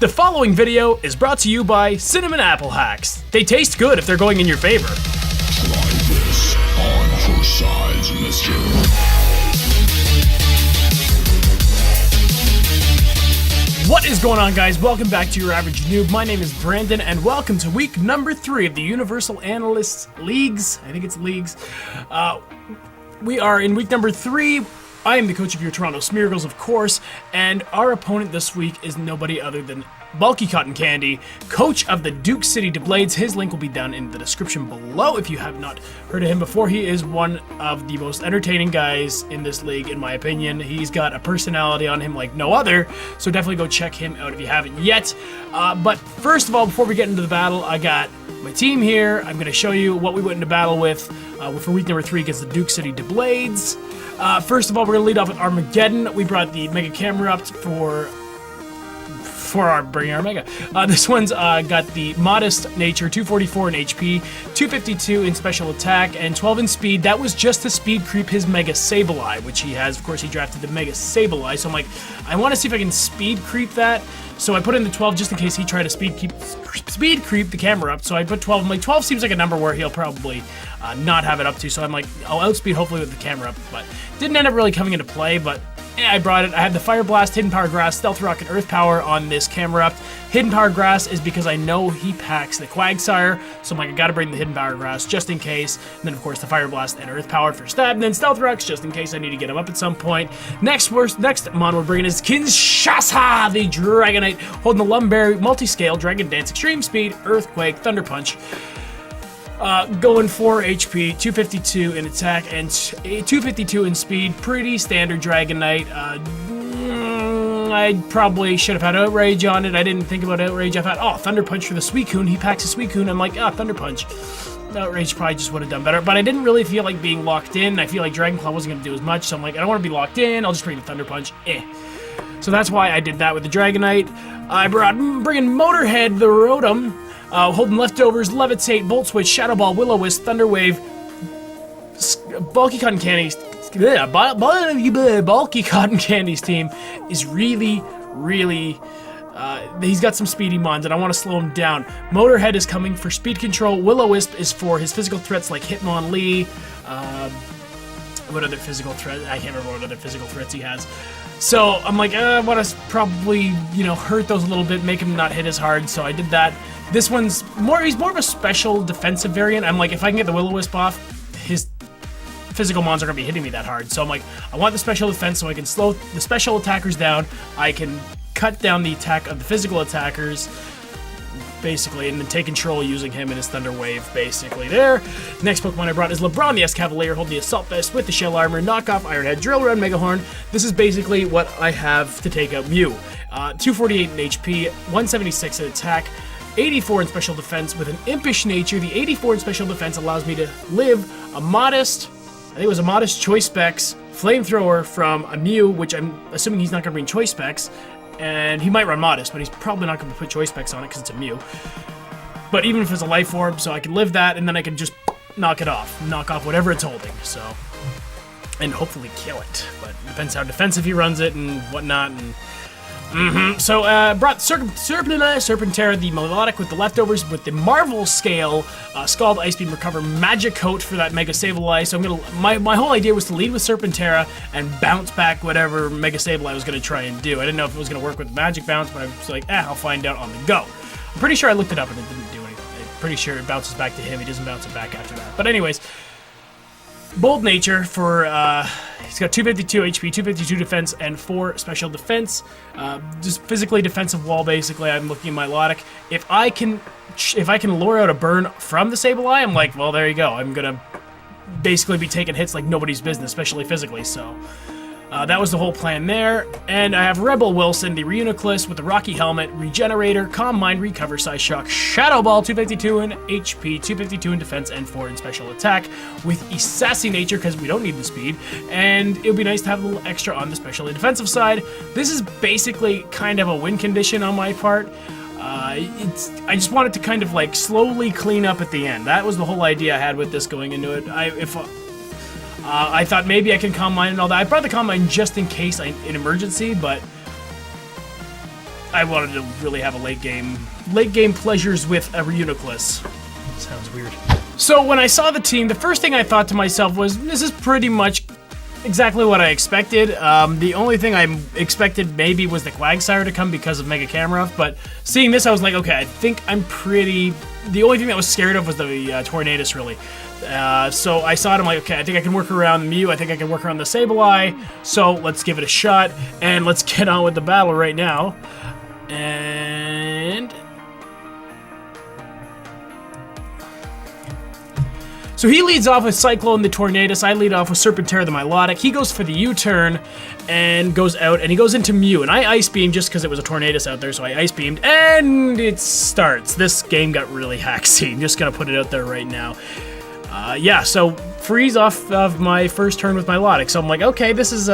The following video is brought to you by Cinnamon Apple HAX. They taste good if they're going in your favor. Try this on for size, mister. What is going on, guys? Welcome back to Your Average Noob. My name is Brandon, and welcome to week number 3 of the Universal Analyst Leagues. I think it's Leagues. We are in week number 3. I am the coach of your Toronto Smeargles, of course, and our opponent this week is nobody other than BulkyCottonCandy, coach of the Duke City Doublades. His link will be down in the description below if you have not heard of him before. He is one of the most entertaining guys in this league, in my opinion. He's got a personality on him like no other, so definitely go check him out if you haven't yet. But first of all, before we get into the battle, I got my team here. I'm going to show you what we went into battle with for week number 3 against the Duke City Doublades. First of all, we're going to lead off with Armageddon. We brought the Mega Camera up for our bring our Mega. This one's got the modest nature, 244 in HP, 252 in special attack, and 12 in speed. That was just to speed creep his Mega Sableye, which he has. Of course, he drafted the Mega Sableye, so I'm like, I want to see if I can speed creep that. So I put in the 12 just in case he tried to speed creep the camera up. So I put 12. I'm like, 12 seems like a number where he'll probably not have it up to. So I'm like, I'll outspeed hopefully with the camera up. But didn't end up really coming into play, but I brought it. I had the Fire Blast, Hidden Power Grass, Stealth Rock, and Earth Power on this camera up. Hidden Power Grass is because I know he packs the Quagsire, so I'm like, I gotta bring the Hidden Power Grass just in case. And then, of course, the Fire Blast and Earth Power for stab, and then Stealth Rocks just in case I need to get him up at some point. Next mon we're bringing is Kinshasa, the Dragonite, holding the Lumberry, Multi-Scale, Dragon Dance, Extreme Speed, Earthquake, Thunder Punch. Going 4 HP, 252 in attack, and 252 in speed. Pretty standard Dragonite. I probably should have had Outrage on it. I didn't think about Outrage. I thought, Thunder Punch for the Suicune. He packs a Suicune. I'm like, Thunder Punch. Outrage probably just would have done better, but I didn't really feel like being locked in. I feel like Dragon Claw wasn't going to do as much, so I'm like, I don't want to be locked in. I'll just bring the Thunder Punch. So that's why I did that with the Dragonite. I bringing Motorhead, the Rotom. Holding leftovers, Levitate, Volt Switch, Shadow Ball, Will-O-Wisp, Thunder Wave, BulkyCottonCandy's team is really, he's got some speedy mons, and I want to slow him down. Motorhead is coming for speed control. Will-O-Wisp is for his physical threats like Hitmonlee. What other physical threat? I can't remember what other physical threats he has. So I'm like, I want to probably, hurt those a little bit, make him not hit as hard. So I did that. This one's he's more of a special defensive variant. I'm like, if I can get the Will-O-Wisp off, his physical mons are going to be hitting me that hard. So I'm like, I want the special defense so I can slow the special attackers down. I can cut down the attack of the physical attackers, basically, and then take control using him and his Thunder Wave, basically there. Next Pokemon I brought is LeBron the Escavalier, holding the Assault Vest with the Shell Armor, Knockoff, Ironhead, Drill Run, Mega Horn. This is basically what I have to take out Mew. 248 in HP, 176 in attack, 84 in special defense with an impish nature. The 84 in special defense allows me to live a modest, I think it was a modest Choice Specs Flamethrower from a Mew, which I'm assuming he's not going to bring Choice Specs. And he might run modest, but he's probably not going to put Choice Specs on it because it's a Mew. But even if it's a Life Orb, so I can live that, and then I can just knock off whatever it's holding. So, and hopefully kill it. But it depends how defensive he runs it and whatnot. And So brought Serpentera, the Melodic with the leftovers with the Marvel Scale, Scald, Ice Beam, Recover, Magic Coat for that Mega Sableye. So I'm gonna my whole idea was to lead with Serpentera and bounce back whatever Mega Sableye I was gonna try and do. I didn't know if it was gonna work with Magic Bounce, but I was like, I'll find out on the go. I'm pretty sure I looked it up and it didn't do anything. I'm pretty sure it bounces back to him. He doesn't bounce it back after that. But anyways, Bold Nature for, he's got 252 HP, 252 defense, and 4 special defense. Just physically defensive wall, basically. I'm looking at my Melodic. If I can lure out a burn from the Sableye, I'm like, well, there you go. I'm gonna basically be taking hits like nobody's business, especially physically, so. That was the whole plan there. And I have Rebel Wilson, the Reuniclus with the Rocky Helmet, Regenerator, Calm Mind, Recover, Size Shock, Shadow Ball, 252 in HP, 252 in defense, and 4 in special attack, with a Sassy Nature, because we don't need the speed, and it would be nice to have a little extra on the specially defensive side. This is basically kind of a win condition on my part. I just wanted to kind of like slowly clean up at the end. That was the whole idea I had with this going into it. I thought maybe I can Calm Mind and all that. I brought the Calm Mind just in case in emergency, but I wanted to really have a late game pleasures with a Reuniclus. Sounds weird. So when I saw the team, the first thing I thought to myself was, this is pretty much exactly what I expected. The only thing I expected maybe was the Quagsire to come because of Mega Camerupt, but seeing this, I was like, okay, I think I'm pretty... The only thing that I was scared of was the Tornadus, really. So I saw it, I'm like, okay, I think I can work around Mew, I think I can work around the Sableye, so let's give it a shot, and let's get on with the battle right now. And... So he leads off with Cyclone the Tornadus, I lead off with Serpentera the Milotic, he goes for the U-turn, and goes out, and he goes into Mew, and I Ice Beamed just because it was a Tornadus out there, so I Ice Beamed, and it starts. This game got really hacksy, I'm just gonna put it out there right now. Yeah, so freeze off of my first turn with Milotic, so I'm like, okay, it's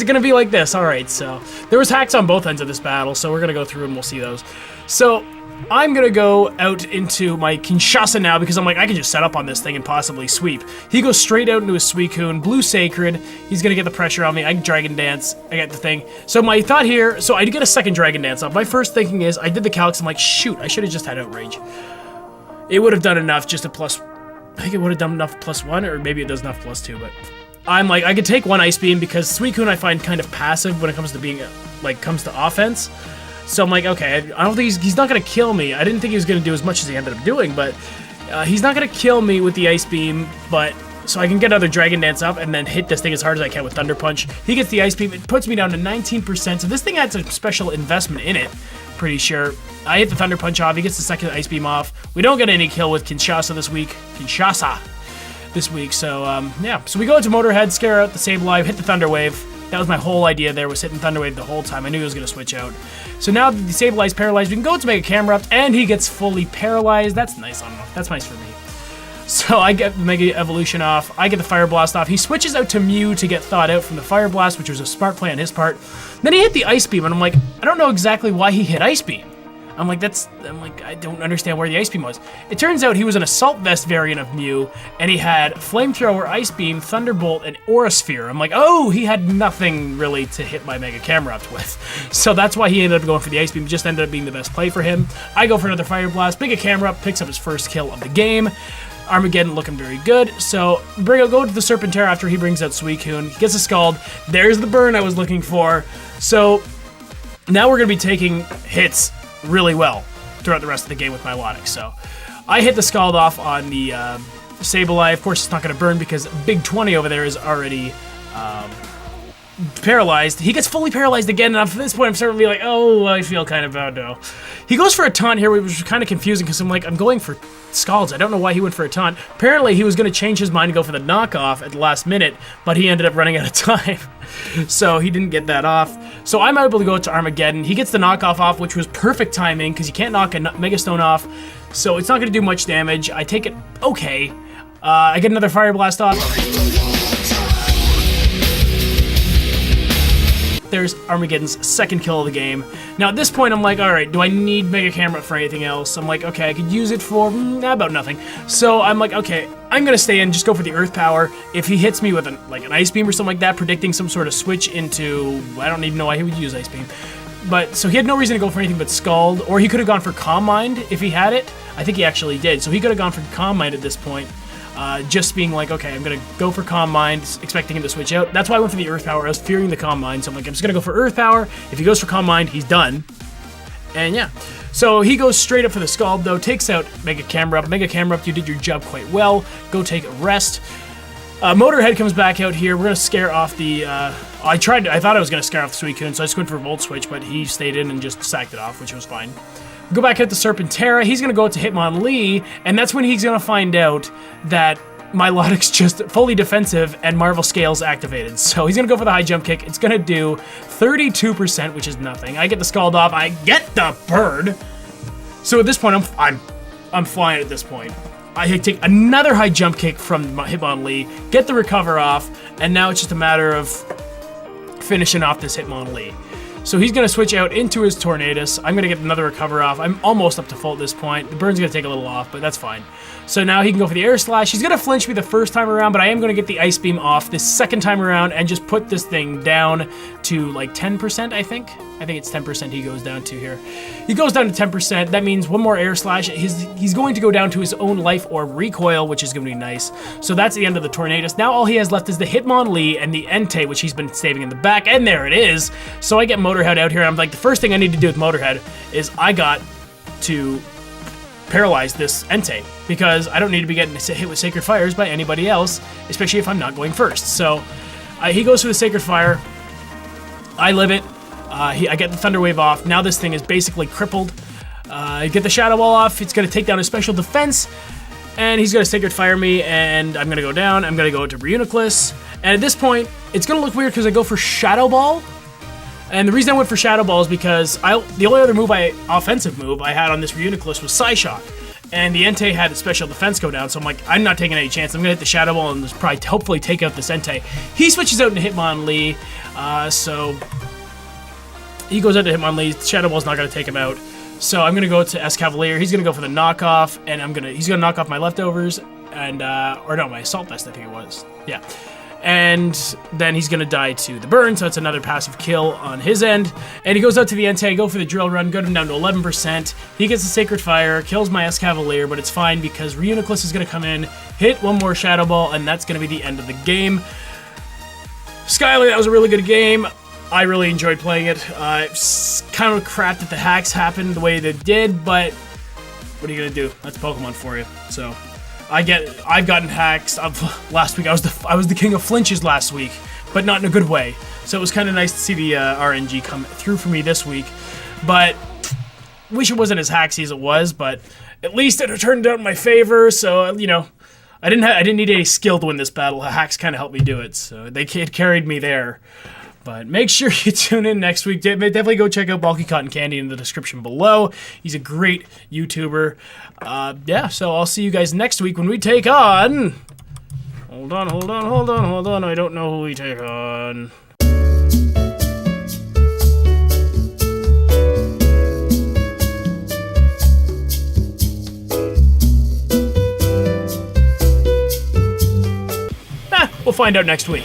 gonna be like this, alright, so. There was hacks on both ends of this battle, so we're gonna go through and we'll see those. So, I'm gonna go out into my Kinshasa now because I'm like, I can just set up on this thing and possibly sweep. He goes straight out into his Suicune, Blue Sacred, he's gonna get the pressure on me, I can Dragon Dance, I get the thing. So my thought here, so I get a second Dragon Dance up. My first thinking is, I did the calcs, I'm like, shoot, I should've just had Outrage. It would have done enough just a plus, I think it would have done enough +1, or maybe it does enough +2, but I'm like, I could take one Ice Beam because Suicune I find kind of passive when it comes to being, comes to offense. So I'm like, okay, I don't think he's not going to kill me. I didn't think he was going to do as much as he ended up doing, but he's not going to kill me with the Ice Beam, but so I can get another Dragon Dance up and then hit this thing as hard as I can with Thunder Punch. He gets the Ice Beam, it puts me down to 19%, so this thing has a special investment in it, pretty sure. I hit the Thunder Punch off, he gets the second Ice Beam off. We don't get any kill with Kinshasa this week, so yeah. So we go into Motorhead, scare out the Sableye, hit the Thunder Wave. That was my whole idea there, was hitting Thunder Wave the whole time. I knew he was going to switch out. So now that the Sableye's paralyzed, we can go to Mega Camerupt, and he gets fully paralyzed. That's nice, I don't know. That's nice for me. So I get the Mega Evolution off, I get the Fire Blast off. He switches out to Mew to get thawed out from the Fire Blast, which was a smart play on his part. Then he hit the Ice Beam, and I'm like, I don't know exactly why he hit Ice Beam. I'm like, I don't understand where the Ice Beam was. It turns out he was an Assault Vest variant of Mew, and he had Flamethrower, Ice Beam, Thunderbolt, and Aura Sphere. I'm like, oh, he had nothing really to hit my Mega Camerupt with. So that's why he ended up going for the Ice Beam. It just ended up being the best play for him. I go for another Fire Blast. Mega Camerupt picks up his first kill of the game. Armageddon looking very good. So go to the Serpentera after he brings out Suicune. He gets a Scald. There's the burn I was looking for. So now we're going to be taking hits really well throughout the rest of the game with Milotic. So I hit the Scald off on the Sableye. Of course, it's not going to burn because Big 20 over there is already paralyzed. He gets fully paralyzed again, and at this point I'm starting to be like, oh, I feel kind of bad now. He goes for a taunt here, which was kind of confusing because I'm like, I'm going for Scalds. I don't know why he went for a taunt. Apparently he was going to change his mind and go for the knockoff at the last minute, but he ended up running out of time. So he didn't get that off. So I'm able to go to Armageddon. He gets the knockoff off, which was perfect timing because you can't knock a Mega Stone off. So it's not going to do much damage. I take it okay. I get another Fire Blast off. There's Armageddon's second kill of the game. Now at this point I'm like, alright, do I need Mega Camerupt for anything else? I'm like, okay, I could use it for about nothing. So I'm like, okay, I'm gonna stay in, just go for the Earth Power. If he hits me with an Ice Beam or something like that, predicting some sort of switch into, I don't even know why he would use Ice Beam. But, so he had no reason to go for anything but Scald, or he could have gone for Calm Mind if he had it. I think he actually did, so he could have gone for Calm Mind at this point. Just being like, okay, I'm gonna go for Calm Mind, expecting him to switch out. That's why I went for the Earth Power. I was fearing the Calm Mind, so I'm like, I'm just gonna go for Earth Power. If he goes for Calm Mind, he's done. And yeah. So he goes straight up for the Scald, though, takes out Mega Camerupt. Mega Camerupt, you did your job quite well. Go take a rest. Motorhead comes back out here. We're gonna scare off the, I thought I was gonna scare off the Suicune, so I just went for Volt Switch, but he stayed in and just sacked it off, which was fine. Go back out to Serpentera. He's going to go out to Hitmonlee, and that's when he's going to find out that Milotic's just fully defensive and Marvel Scales activated. So he's going to go for the high jump kick. It's going to do 32%, which is nothing. I get the Scald off. I get the bird. So at this point, I'm flying at this point. I take another high jump kick from Hitmonlee, get the recover off, and now it's just a matter of finishing off this Hitmonlee. So he's going to switch out into his Tornadus. I'm going to get another recover off. I'm almost up to full at this point. The burn's going to take a little off, but that's fine. So now he can go for the Air Slash. He's going to flinch me the first time around, but I am going to get the Ice Beam off this second time around and just put this thing down to like 10%, I think. I think it's 10% he goes down to here. He goes down to 10%. That means one more Air Slash. He's going to go down to his own Life Orb recoil, which is going to be nice. So that's the end of the Tornadus. Now all he has left is the Hitmonlee and the Entei, which he's been saving in the back, and there it is. So I get Motorhead out here. I'm like, the first thing I need to do with Motorhead is I got to paralyze this Entei, because I don't need to be getting hit with Sacred Fires by anybody else, especially if I'm not going first. So he goes for the Sacred Fire. I live it. I get the Thunder Wave off. Now this thing is basically crippled. Get the Shadow Ball off. It's going to take down his special defense, and he's going to Sacred Fire me, and I'm going to go down. I'm going to go to Reuniclus, and at this point, it's going to look weird because I go for Shadow Ball. And the reason I went for Shadow Ball is because the only other offensive move I had on this Reuniclus was Psyshock. And the Entei had a special defense go down, so I'm like, I'm not taking any chance. I'm going to hit the Shadow Ball and just probably hopefully take out this Entei. He switches out into Hitmonlee, so he goes out to Hitmonlee. Shadow Ball's not going to take him out. So I'm going to go to Escavalier. He's going to go for the knockoff, and he's going to knock off my leftovers, and, or no, my Assault Vest, I think it was. Yeah. And then he's going to die to the burn, so it's another passive kill on his end. And he goes out to the Entei, go for the Drill Run, got him down to 11%. He gets the Sacred Fire, kills my Escavalier, but it's fine because Reuniclus is going to come in, hit one more Shadow Ball, and that's going to be the end of the game. Skylar, that was a really good game. I really enjoyed playing it. It's kind of crap that the hacks happened the way they did, but what are you going to do? That's Pokemon for you, so... I've gotten hacks. Last week I was the king of flinches last week, but not in a good way. So it was kind of nice to see the RNG come through for me this week. But wish it wasn't as hacksy as it was, but at least it turned out in my favor. So you know, I didn't need any skill to win this battle. Hacks kind of helped me do it, so it carried me there. But make sure you tune in next week. Definitely go check out BulkyCottonCandy in the description below. He's a great YouTuber. Yeah, so I'll see you guys next week when we take on... Hold on. I don't know who we take on. We'll find out next week.